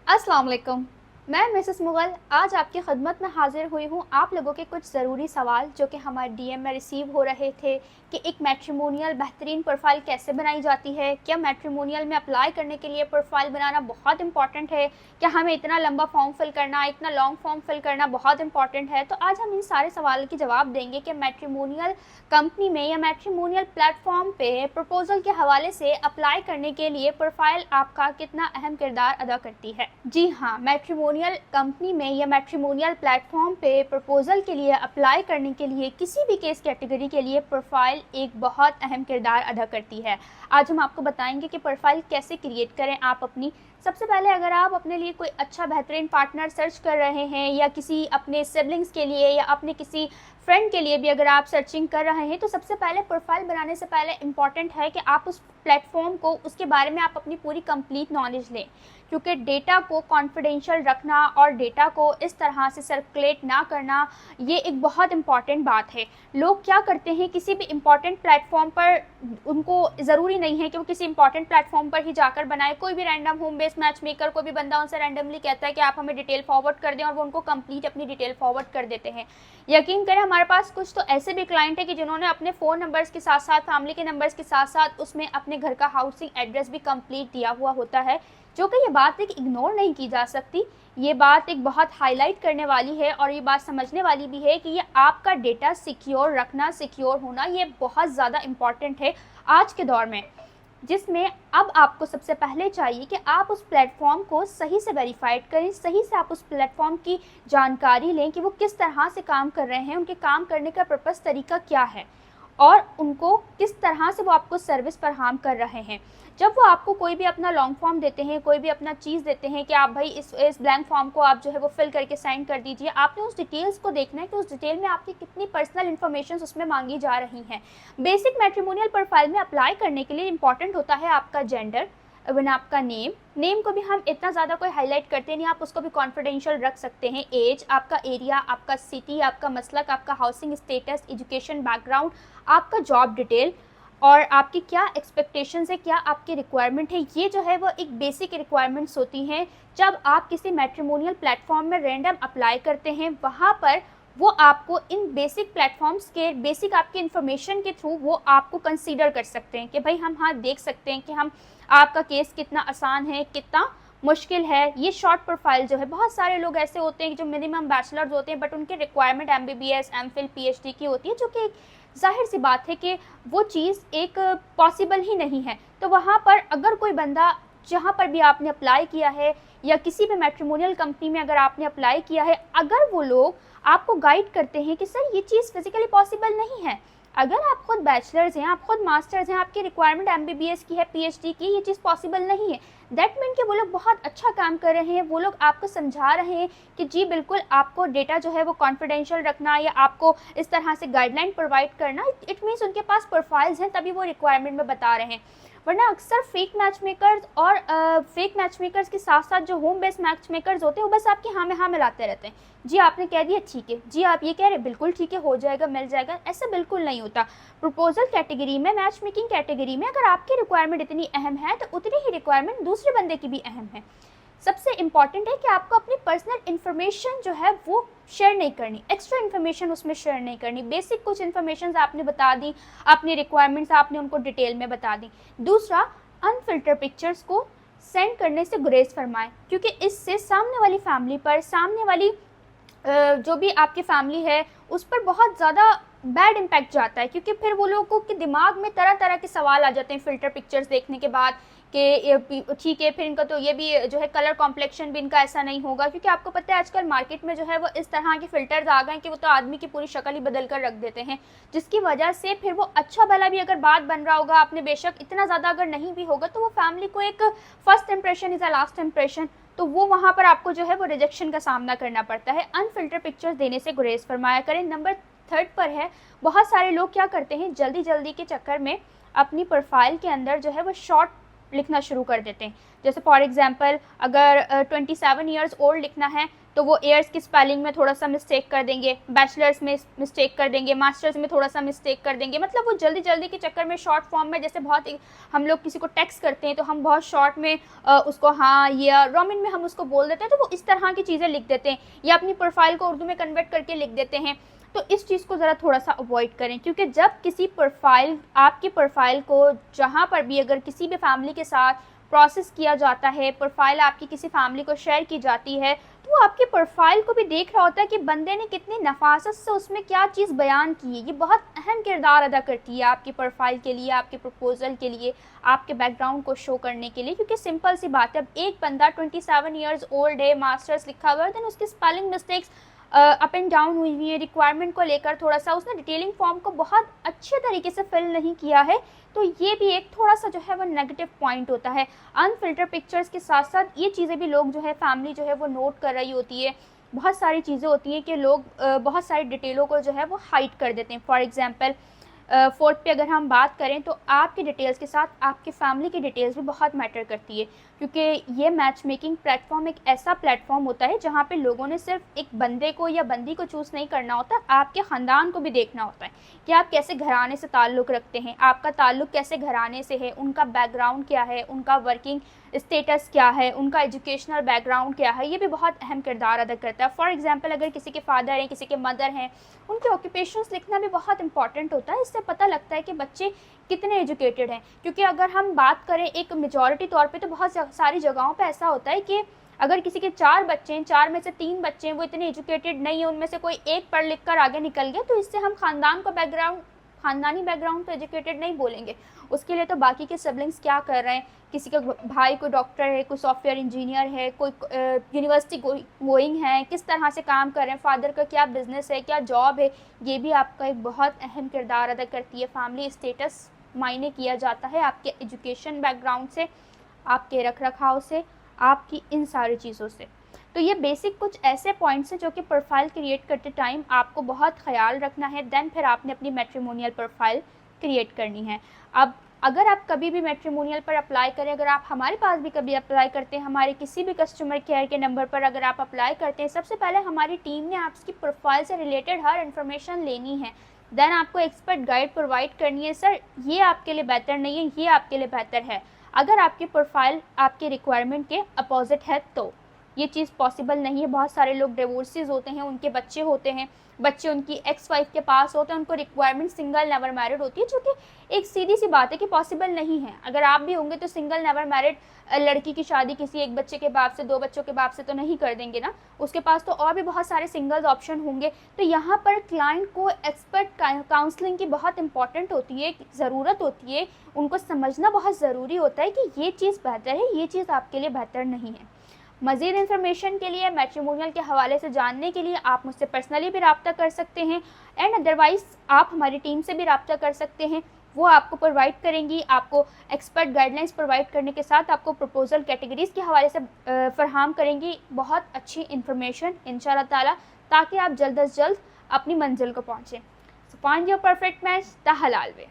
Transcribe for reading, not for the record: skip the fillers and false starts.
अस्सलाम वालेकुम। मैं मिसेस मुग़ल आज आपकी खिदमत में हाज़िर हुई हूँ आप लोगों के कुछ ज़रूरी सवाल जो कि हमारे डीएम में रिसीव हो रहे थे कि एक मैट्रिमोनियल बेहतरीन प्रोफ़ाइल कैसे बनाई जाती है? क्या मैट्रिमोनियल में अप्लाई करने के लिए प्रोफ़ाइल बनाना बहुत इम्पॉर्टेंट है? क्या हमें इतना लंबा फॉर्म फिल करना, इतना लॉन्ग फॉर्म फिल करना बहुत इम्पॉर्टेंट है? तो आज हम इन सारे सवाल के जवाब देंगे कि मैट्रिमोनियल कंपनी में या मैट्रिमोनियल प्लेटफ़ॉर्म पे प्रपोज़ल के हवाले से अप्लाई करने के लिए प्रोफ़ाइल आपका कितना अहम किरदार अदा करती है। जी हाँ, मैट्रिमोनियल कंपनी में या मैट्रिमोनियल प्लेटफ़ॉर्म पे प्रपोज़ल के लिए अप्लाई करने के लिए किसी भी केस कैटेगरी के लिए प्रोफ़ाइल एक बहुत अहम किरदार अदा करती है। आज हम आपको बताएंगे कि प्रोफ़ाइल कैसे क्रिएट करें आप अपनी। सबसे पहले अगर आप अपने लिए कोई अच्छा बेहतरीन पार्टनर सर्च कर रहे हैं या किसी अपने सिबलिंग्स के लिए या अपने किसी फ्रेंड के लिए भी अगर आप सर्चिंग कर रहे हैं तो सबसे पहले प्रोफाइल बनाने से पहले इम्पॉर्टेंट है कि आप उस प्लेटफॉर्म को उसके बारे में आप अपनी पूरी कंप्लीट नॉलेज लें, क्योंकि डेटा को कॉन्फिडेंशियल रखना और डेटा को इस तरह से सर्कुलेट ना करना ये एक बहुत इंपॉर्टेंट बात है। लोग क्या करते हैं किसी भी इम्पॉर्टेंट प्लेटफॉर्म पर, उनको ज़रूरी नहीं है कि वो किसी इंपॉर्टेंट प्लेटफॉर्म पर ही जाकर बनाए। कोई भी random home based match maker को भी बंदा उनसे रैंडमली कहता है कि आप हमें डिटेल फॉरवर्ड कर दें और वो उनको कंप्लीट अपनी डिटेल फॉरवर्ड कर देते हैं। यकीन करें हमारे पास कुछ तो ऐसे भी क्लाइंट है कि जिन्होंने अपने फ़ोन नंबर्स के साथ साथ फैमिली के नंबर्स के साथ साथ उसमें अपने घर का हाउसिंग एड्रेस भी कंप्लीट दिया हुआ होता है, जो कि ये बात एक इग्नोर नहीं की जा सकती। ये बात एक बहुत हाईलाइट करने वाली है और ये बात समझने वाली भी है कि ये आपका डेटा सिक्योर रखना, सिक्योर होना ये बहुत ज़्यादा इम्पॉर्टेंट है आज के दौर में, जिसमें अब आपको सबसे पहले चाहिए कि आप उस प्लेटफॉर्म को सही से वेरीफाइड करें, सही से आप उस प्लेटफॉर्म की जानकारी लें कि वो किस तरह से काम कर रहे हैं, उनके काम करने का पर्पस तरीका क्या है और उनको किस तरह से वो आपको सर्विस फराहम कर रहे हैं। जब वो आपको कोई भी अपना लॉन्ग फॉर्म देते हैं, कोई भी अपना चीज़ देते हैं कि आप भाई इस ब्लैंक फॉर्म को आप जो है वो फिल करके साइन कर दीजिए, आपने उस डिटेल्स को देखना है कि उस डिटेल में आपकी कितनी पर्सनल इन्फॉर्मेशन उसमें मांगी जा रही हैं। बेसिक मैट्रिमोनियल प्रोफाइल में अप्लाई करने के लिए इंपॉर्टेंट होता है आपका जेंडर, इवन आपका नेम को भी हम इतना ज़्यादा कोई हाईलाइट करते नहीं, आप उसको भी कॉन्फिडेंशियल रख सकते हैं। एज, आपका एरिया, आपका सिटी, आपका मसलक, आपका हाउसिंग स्टेटस, एजुकेशन बैकग्राउंड, आपका जॉब डिटेल और आपकी क्या एक्सपेक्टेशंस है, क्या आपकी रिक्वायरमेंट है। ये जो है वो एक बेसिक रिक्वायरमेंट्स होती हैं जब आप किसी मैट्रिमोनियल प्लेटफॉर्म में रैंडम अप्लाई करते हैं। वहाँ पर वो आपको इन बेसिक प्लेटफॉर्म्स के बेसिक आपकी इन्फॉर्मेशन के थ्रू वो आपको कंसीडर कर सकते हैं कि भाई हम हाँ देख सकते हैं कि हम आपका केस कितना आसान है, कितना मुश्किल है। ये शॉर्ट प्रोफाइल जो है, बहुत सारे लोग ऐसे होते हैं जो मिनिमम बैचलर्स होते हैं बट उनकी रिक्वायरमेंट MBBS, MPhil, PhD की होती है, जो कि जाहिर सी बात है कि वो चीज़ एक पॉसिबल ही नहीं है। तो वहाँ पर अगर कोई बंदा, जहाँ पर भी आपने अप्लाई किया है या किसी भी मैट्रिमोनियल कंपनी में अगर आपने अप्लाई किया है, अगर वो लोग आपको गाइड करते हैं कि सर ये चीज़ फिजिकली पॉसिबल नहीं है, अगर आप खुद बैचलर्स हैं, आप खुद मास्टर्स हैं, आपकी रिक्वायरमेंट MBBS की है, PhD की, ये चीज़ पॉसिबल नहीं है, दैट मीन कि वो लोग बहुत अच्छा काम कर रहे हैं। वो लोग आपको समझा रहे हैं कि जी बिल्कुल आपको डेटा जो है वो कॉन्फिडेंशियल रखना या आपको इस तरह से गाइडलाइन प्रोवाइड करना, इट मीन्स उनके पास प्रोफाइल्स हैं तभी वो रिक्वायरमेंट में बता रहे हैं। वरना अक्सर फेक मैच मेकर्स और फेक मैच मेकर्स के साथ साथ जो होम बेस्ड मैच मेकर्स होते हैं वो बस आपके हाँ में हाँ मिलाते रहते हैं। जी आपने कह दिया ठीक है, जी आप ये कह रहे बिल्कुल ठीक है, हो जाएगा, मिल जाएगा, ऐसा बिल्कुल नहीं होता। प्रपोजल कैटेगरी में, मैच मेकिंग कैटेगरी में अगर आपकी रिक्वायरमेंट इतनी अहम है तो उतनी ही रिक्वायरमेंट दूसरे बंदे की भी अहम है। सबसे इम्पॉर्टेंट है कि आपको अपनी पर्सनल इन्फॉर्मेशन जो है वो शेयर नहीं करनी, एक्स्ट्रा इन्फॉर्मेशन उसमें शेयर नहीं करनी। बेसिक कुछ इन्फॉर्मेशन आपने बता दी, अपनी रिक्वायरमेंट्स आपने उनको डिटेल में बता दी। दूसरा, अनफिल्टर पिक्चर्स को सेंड करने से गुरेज फरमाएं, क्योंकि इससे सामने वाली फैमिली पर, सामने वाली जो भी आपकी फैमिली है उस पर बहुत ज़्यादा बैड इम्पैक्ट जाता है, क्योंकि फिर वो लोगों के दिमाग में तरह तरह के सवाल आ जाते हैं फ़िल्टर पिक्चर्स देखने के बाद कि ठीक है फिर इनका तो ये भी जो है कलर कॉम्प्लेक्शन भी इनका ऐसा नहीं होगा, क्योंकि आपको पता है आजकल मार्केट में जो है वो इस तरह के फ़िल्टर्स आ गए कि वो तो आदमी की पूरी शक्ल ही बदल कर रख देते हैं, जिसकी वजह से फिर वो अच्छा भला भी अगर बात बन रहा होगा, आपने बेशक इतना ज़्यादा अगर नहीं भी होगा तो वो फैमिली को एक first impression is a last impression, तो वो वहाँ पर आपको जो है वो रिजेक्शन का सामना करना पड़ता है। अनफिल्टर पिक्चर्स देने से गुरेज फरमाया करें। नंबर 3 पर है, बहुत सारे लोग क्या करते हैं जल्दी जल्दी के चक्कर में अपनी प्रोफाइल के अंदर जो है वो शॉर्ट लिखना शुरू कर देते हैं। जैसे फॉर एग्जांपल अगर 27 ईयर्स ओल्ड लिखना है तो वो ईयर्स की स्पेलिंग में थोड़ा सा मिस्टेक कर देंगे, बैचलर्स में मिस्टेक कर देंगे, मास्टर्स में थोड़ा सा मिस्टेक कर देंगे। मतलब वो जल्दी जल्दी के चक्कर में शॉर्ट फॉर्म में, जैसे बहुत हम लोग किसी को टेक्स्ट करते हैं तो हम बहुत शॉर्ट में उसको हाँ या रोमन में हम उसको बोल देते हैं, तो वो इस तरह की चीज़ें लिख देते हैं, या अपनी प्रोफाइल को उर्दू में कन्वर्ट करके लिख देते हैं। तो इस चीज़ को ज़रा थोड़ा सा अवॉइड करें, क्योंकि जब किसी प्रोफाइल, आपकी प्रोफाइल को जहाँ पर भी अगर किसी भी फैमिली के साथ प्रोसेस किया जाता है, प्रोफाइल आपकी किसी फैमिली को शेयर की जाती है, तो वो आपकी प्रोफाइल को भी देख रहा होता है कि बंदे ने कितनी नफासत से उसमें क्या चीज़ बयान की है। ये बहुत अहम किरदार अदा करती है आपकी प्रोफाइल के लिए, आपके प्रपोजल के लिए, आपके बैकग्राउंड को शो करने के लिए। क्योंकि सिंपल सी बात है, अब एक बंदा 27 ईयर्स ओल्ड है, मास्टर्स लिखा हुआ है, देन उसकी spelling mistakes up and down हुई हुई है, रिक्वायरमेंट को लेकर थोड़ा सा उसने डिटेलिंग फॉर्म को बहुत अच्छे तरीके से फिल नहीं किया है, तो ये भी एक थोड़ा सा जो है वो नेगेटिव पॉइंट होता है। अनफिल्टर पिक्चर्स के साथ साथ ये चीज़ें भी लोग जो है, फैमिली जो है वो नोट कर रही होती है। बहुत सारी चीज़ें होती हैं कि लोग बहुत सारी डिटेलों को जो है वो हाइड कर देते हैं। फॉर एग्जांपल फोर्थ पे अगर हम बात करें तो आपकी डिटेल्स के साथ आपकी फैमिली की डिटेल्स भी बहुत मैटर करती है, क्योंकि ये मैच मेकिंग प्लेटफॉर्म एक ऐसा प्लेटफॉर्म होता है जहाँ पे लोगों ने सिर्फ एक बंदे को या बंदी को चूज़ नहीं करना होता, आपके ख़ानदान को भी देखना होता है कि आप कैसे घराने से ताल्लुक़ रखते हैं, आपका ताल्लुक़ कैसे घराने से है, उनका बैकग्राउंड क्या है, उनका वर्किंग स्टेटस क्या है, उनका एजुकेशनल बैकग्राउंड क्या है, ये भी बहुत अहम किरदार अदा करता है। फॉर एग्जांपल अगर किसी के फादर हैं, किसी के मदर हैं, उनके ऑक्यूपेशंस लिखना भी बहुत इंपॉर्टेंट होता है। इससे पता लगता है कि बच्चे कितने एजुकेटेड हैं, क्योंकि अगर हम बात करें एक मेजॉरिटी तौर पे, तो बहुत सारी जगहों पे ऐसा होता है कि अगर किसी के 4 बच्चे हैं, 4 में से 3 बच्चे हैं वो इतने एजुकेटेड नहीं है, उनमें से कोई एक पढ़ लिख कर आगे निकल गया, तो इससे हम ख़ानदान का बैकग्राउंड, ख़ानदानी बैकग्राउंड तो एजुकेटेड नहीं बोलेंगे। उसके लिए तो बाकी के सिबलिंग्स क्या कर रहे हैं, किसी का भाई कोई डॉक्टर है, कोई सॉफ्टवेयर इंजीनियर है, कोई यूनिवर्सिटी गोइंग है, किस तरह से काम कर रहे हैं, फादर का क्या बिज़नेस है, क्या जॉब है, ये भी आपका एक बहुत अहम किरदार अदा करती है। फैमिली स्टेटस मायने किया जाता है आपके एजुकेशन बैकग्राउंड से, आपके रख रखाव से, आपकी इन सारी चीज़ों से। तो ये बेसिक कुछ ऐसे पॉइंट्स हैं जो कि प्रोफाइल क्रिएट करते टाइम आपको बहुत ख्याल रखना है, देन फिर आपने अपनी मैट्रिमोनियल प्रोफाइल क्रिएट करनी है। अब अगर आप कभी भी मैट्रिमोनियल पर अप्लाई करें, अगर आप हमारे पास भी कभी अप्लाई करते हैं, हमारे किसी भी कस्टमर केयर के नंबर पर अगर आप अप्लाई करते हैं, सबसे पहले हमारी टीम ने आपकी प्रोफाइल से रिलेटेड हर इन्फॉर्मेशन लेनी है, देन आपको एक्सपर्ट गाइड प्रोवाइड करनी है। सर ये आपके लिए बेहतर नहीं है, ये आपके लिए बेहतर है। अगर आपकी प्रोफाइल आपके रिक्वायरमेंट के अपोजिट है तो ये चीज़ पॉसिबल नहीं है। बहुत सारे लोग डिवोर्सेस होते हैं, उनके बच्चे होते हैं, बच्चे उनकी एक्स वाइफ के पास होते हैं, उनको रिक्वायरमेंट सिंगल नेवर मैरिड होती है, जो कि एक सीधी सी बात है कि पॉसिबल नहीं है। अगर आप भी होंगे तो सिंगल नेवर मैरिड लड़की की शादी किसी एक बच्चे के बाप से, 2 बच्चों के बाप से तो नहीं कर देंगे ना, उसके पास तो और भी बहुत सारे सिंगल्स ऑप्शन होंगे। तो यहाँ पर क्लाइंट को एक्सपर्ट काउंसलिंग की बहुत इंपॉर्टेंट होती है, ज़रूरत होती है, उनको समझना बहुत ज़रूरी होता है कि ये चीज़ बेहतर है, ये चीज़ आपके लिए बेहतर नहीं है। मज़ीद इन्फॉर्मेशन के लिए, मैट्रिमोनियल के हवाले से जानने के लिए आप मुझसे पर्सनली भी रब्ता कर सकते हैं, एंड अदरवाइज़ आप हमारी टीम से भी रब्ता कर सकते हैं। वो आपको प्रोवाइड करेंगी, आपको एक्सपर्ट गाइडलाइंस प्रोवाइड करने के साथ आपको प्रपोजल कैटेगरीज़ के हवाले से फरहम करेंगी बहुत अच्छी इन्फॉर्मेशन इंशाअल्लाह ताला, ताकि आप जल्द अज जल्द अपनी मंजिल को पहुँचें। So find your perfect match the हलाल वे।